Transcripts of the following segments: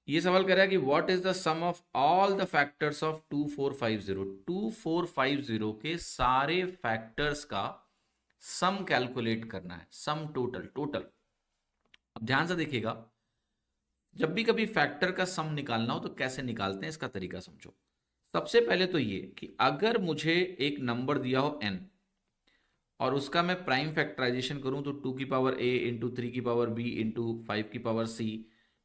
ये सवाल कर रहा है कि what is the sum of all the factors of 2450। 2450 के सारे फैक्टर्स का सम कैलकुलेट करना है, सम टोटल टोटल। अब ध्यान से देखिएगा, जब भी कभी फैक्टर का सम निकालना हो तो कैसे निकालते हैं इसका तरीका समझो। सबसे पहले तो ये कि अगर मुझे एक नंबर दिया हो n और उसका मैं प्राइम फैक्टराइजेशन करूं तो 2 की पावर a इंटू 3 की पावर b इंटू 5 की पावर c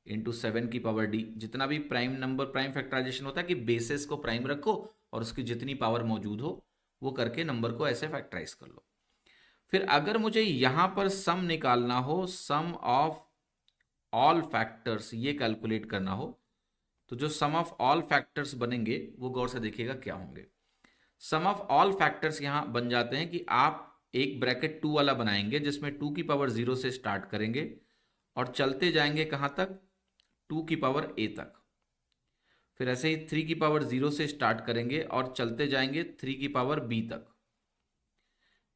इंटू 7 की पावर d, जितना भी प्राइम नंबर प्राइम फैक्टराइजेशन होता है कि बेसिस को प्राइम रखो और उसकी जितनी पावर मौजूद हो वो करके नंबर को ऐसे फैक्टराइज कर लो। फिर अगर मुझे यहां पर सम निकालना हो, सम ऑफ ऑल फैक्टर्स ये कैलकुलेट करना हो, तो जो सम ऑफ ऑल फैक्टर्स बनेंगे वो गौर से देखिएगा क्या होंगे। सम ऑफ ऑल फैक्टर्स यहां बन जाते हैं कि आप एक ब्रैकेट 2 वाला बनाएंगे जिसमें 2 की पावर 0 से स्टार्ट करेंगे और चलते जाएंगे कहां तक, 2 की पावर a तक। फिर ऐसे ही 3 की पावर 0 से स्टार्ट करेंगे और चलते जाएंगे 3 की पावर b तक,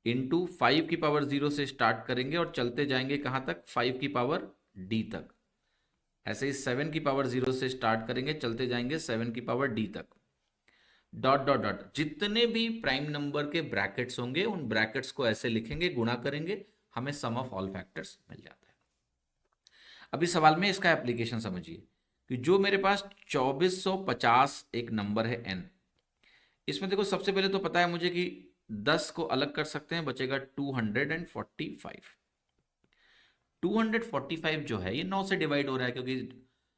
इंटू 5 की पावर 0 से स्टार्ट करेंगे और चलते जाएंगे कहां तक, 5 की पावर d तक। ऐसे ही 7 की पावर 0 से स्टार्ट करेंगे, चलते जाएंगे 7 की पावर d तक, डॉट डॉट डॉट। जितने भी प्राइम नंबर के ब्रैकेट्स होंगे उन ब्रैकेट्स को ऐसे लिखेंगे, गुणा करेंगे, हमें सम ऑफ ऑल फैक्टर्स मिल जाता है। अब इस सवाल में इसका एप्लीकेशन समझिए कि जो मेरे पास 2450 एक नंबर है n, इसमें देखो सबसे पहले तो पता है मुझे कि 10 को अलग कर सकते हैं, बचेगा 245। 245 जो है ये 9 से डिवाइड हो रहा है, क्योंकि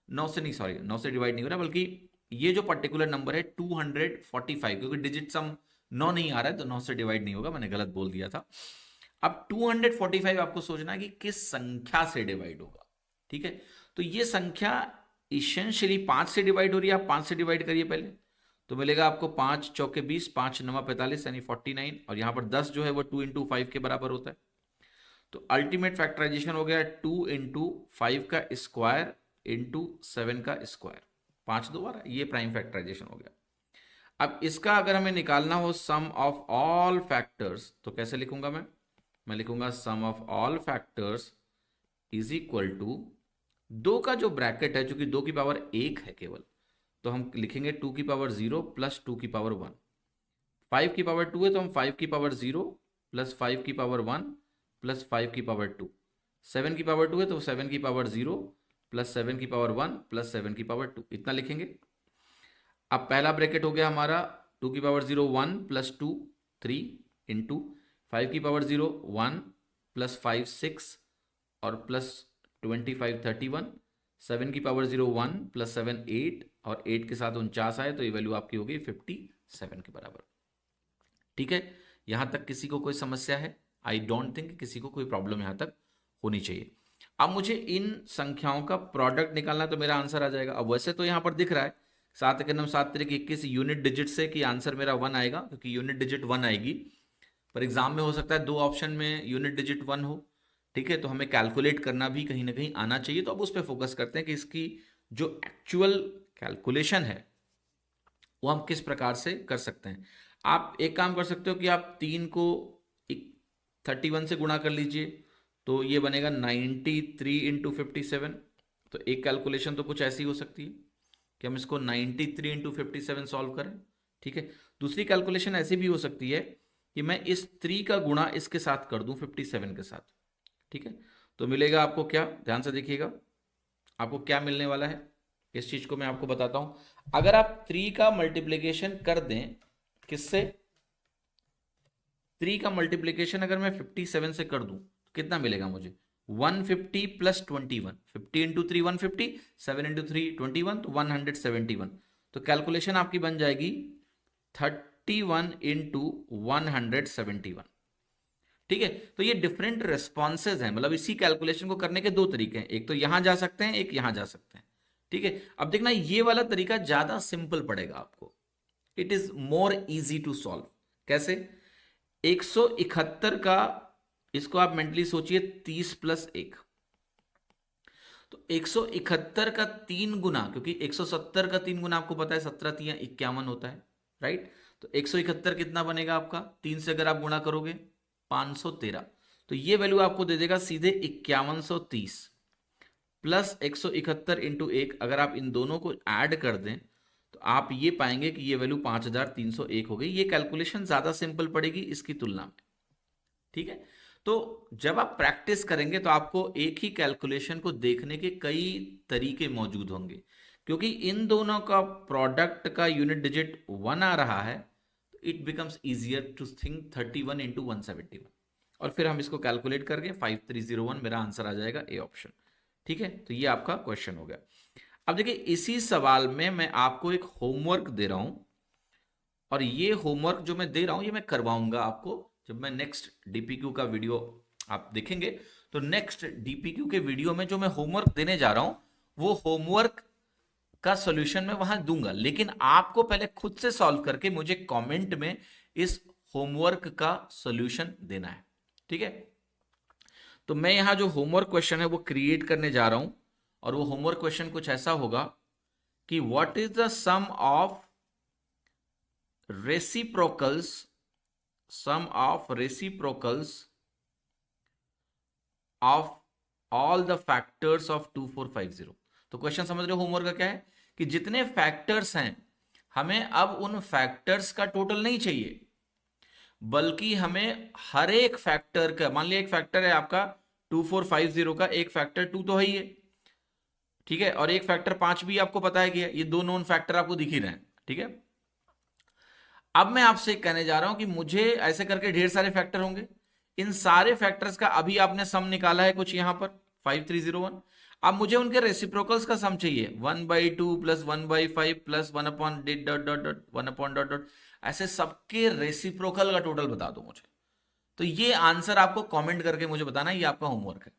9 से नहीं, सॉरी 9 से डिवाइड नहीं हो रहा, बल्कि ये जो पर्टिकुलर नंबर है 245, क्योंकि डिजिट सम 9 नहीं आ रहा है तो 9 से डिवाइड नहीं होगा, मैंने गलत बोल दिया था। अब 245 आपको सोचना है कि किस संख्या से डिवाइड होगा, ठीक है। तो ये संख्या इसेंशियली 5 से डिवाइड हो रही है, आप 5 से डिवाइड करिए पहले, तो मिलेगा आपको 5 चौके 20, 5 नवा 45 यानी 49, और यहां पर 10 जो है वो 2 इंटू 5 के बराबर होता है। तो अल्टीमेट फैक्टराइजेशन हो गया 2 इंटू 5 का स्क्वायर इंटू 7 का स्क्वायर, 5 दोबारा, ये प्राइम फैक्टराइजेशन हो गया। अब इसका अगर हमें निकालना हो सम ऑफ ऑल फैक्टर्स तो कैसे लिखूंगा मैं लिखूंगा sum of all factors is equal to 2 का जो ब्रैकेट है, चूंकि 2 की पावर 1 है केवल, तो हम लिखेंगे 2 की पावर 0 प्लस 2 की पावर 1। 5 की पावर 2 है तो हम 5 की पावर 0 प्लस 5 की पावर 1 प्लस 5 की पावर 2। 7 की पावर 2 है तो 7 की पावर 0 प्लस 7 की पावर 1 प्लस 7 की पावर 2, इतना लिखेंगे। अब पहला ब्रैकेट हो गया हमारा 2 की पावर 0 1 प्लस 2 3 इंटू 5 की पावर 0 1 प्लस 5 6 और प्लस 25 31। 7 की पावर 0 1 प्लस 7 8 और 8 के साथ 49 आए तो ये वैल्यू आपकी हो गई 57 के बराबर। ठीक है, यहां तक किसी को कोई समस्या है? आई डोंट थिंक किसी को कोई प्रॉब्लम यहां तक होनी चाहिए। अब मुझे इन संख्याओं का प्रोडक्ट निकालना है तो मेरा आंसर आ जाएगा। अब वैसे तो यहां पर दिख रहा है 7 एकम 7 तरीके 21 यूनिट डिजिट से कि आंसर मेरा 1 आएगा, क्योंकि यूनिट डिजिट 1 आएगी। पर एग्जाम में हो सकता है 2 ऑप्शन में यूनिट डिजिट 1 हो, ठीक है, तो हमें कैलकुलेट करना भी कहीं ना कहीं आना चाहिए। तो अब उस पर फोकस करते हैं कि इसकी जो एक्चुअल कैलकुलेशन है वो हम किस प्रकार से कर सकते हैं। आप एक काम कर सकते हो कि आप 3 को 31 से गुणा कर लीजिए, तो ये बनेगा 93 इंटू 57। तो एक कैलकुलेशन तो कुछ ऐसी हो सकती है कि हम इसको 93 इंटू 57 सॉल्व करें, ठीक है। दूसरी कैलकुलेशन ऐसी भी हो सकती है कि मैं इस 3 का गुणा इसके साथ कर दूं 57 के साथ, ठीक है। तो मिलेगा आपको क्या, ध्यान से देखिएगा आपको क्या मिलने वाला है। इस चीज को मैं आपको बताता हूं। अगर आप 3 का मल्टीप्लीकेशन कर दें किससे, 3 का मल्टीप्लीकेशन अगर मैं 57 से कर दूं तो कितना मिलेगा मुझे, 150 प्लस 21। 50 इंटू 3 150, 7 इंटू 3 21, तो 171। तो कैलकुलेशन आपकी बन जाएगी 31 इंटू 171, ठीक है। तो ये डिफरेंट रेस्पॉन्सेज हैं, मतलब इसी कैलकुलेशन को करने के दो तरीके हैं, एक तो यहां जा सकते हैं, एक यहां जा सकते हैं, ठीक है। अब देखना ये वाला तरीका ज्यादा सिंपल पड़ेगा आपको, it is more easy to solve. कैसे, 171 का, इसको आप मेंटली सोचिए 30 प्लस 1, तो 171 का 3 गुना, क्योंकि 170 का 3 गुना आपको पता है 17 3 51 होता है, राइट। तो 171 कितना बनेगा आपका, 3 से अगर आप गुणा करोगे 513, तो ये वैल्यू आपको दे देगा सीधे 5130। प्लस 171 इंटू 1, अगर आप इन दोनों को ऐड कर दें तो आप ये पाएंगे कि ये वैल्यू 5301 हो गई। ये कैलकुलेशन ज्यादा सिंपल पड़ेगी इसकी तुलना में, ठीक है। तो जब आप प्रैक्टिस करेंगे तो आपको एक ही कैलकुलेशन को देखने के कई तरीके मौजूद होंगे, क्योंकि इन दोनों का प्रोडक्ट का यूनिट डिजिट 1 आ रहा है, तो it becomes easier to think 31 into 171, और फिर हम इसको कैलकुलेट करके 5301 मेरा आंसर आ जाएगा, ए ऑप्शन, ठीक है। तो ये आपका क्वेश्चन हो गया। अब देखिए इसी सवाल में मैं आपको एक होमवर्क दे रहा हूं, और ये होमवर्क जो मैं दे रहा हूं ये मैं करवाऊंगा आपको जब मैं नेक्स्ट डीपीक्यू का वीडियो आप देखेंगे। तो नेक्स्ट डीपीक्यू के वीडियो में जो मैं होमवर्क देने जा रहा हूं वो होमवर्क का सॉल्यूशन मैं वहां दूंगा, लेकिन आपको पहले खुद से सॉल्व करके मुझे कमेंट में इस होमवर्क का सॉल्यूशन देना है, ठीक है। तो मैं यहां जो होमवर्क क्वेश्चन है वो क्रिएट करने जा रहा हूं, और वो होमवर्क क्वेश्चन कुछ ऐसा होगा कि what is the sum of reciprocals of all the factors of 2450। तो क्वेश्चन समझ रहे हो होमवर्क का क्या है कि जितने फैक्टर्स हैं हमें अब उन फैक्टर्स का टोटल नहीं चाहिए, बल्कि हमें हर एक फैक्टर का, मान लिया एक फैक्टर है आपका 2450 का, एक फैक्टर 2 तो है ही है, ठीक है, और एक फैक्टर 5 भी आपको पता है कि है, ये दो नोन फैक्टर आपको दिख ही रहे हैं, ठीक है। अब मैं आपसे कहने जा रहा हूं कि मुझे ऐसे करके ढेर सारे फैक्टर होंगे, इन सारे फैक्टर्स का अभी आपने सम निकाला है कुछ यहां पर 5301, अब मुझे उनके रेसिप्रोकल्स का सम चाहिए, 1/2 plus 1/5 plus 1 upon dot dot dot 1 upon dot dot, ऐसे सबके रेसिप्रोकल का टोटल बता दो मुझे। तो ये आंसर आपको कमेंट करके मुझे बताना, ये आपका होमवर्क है।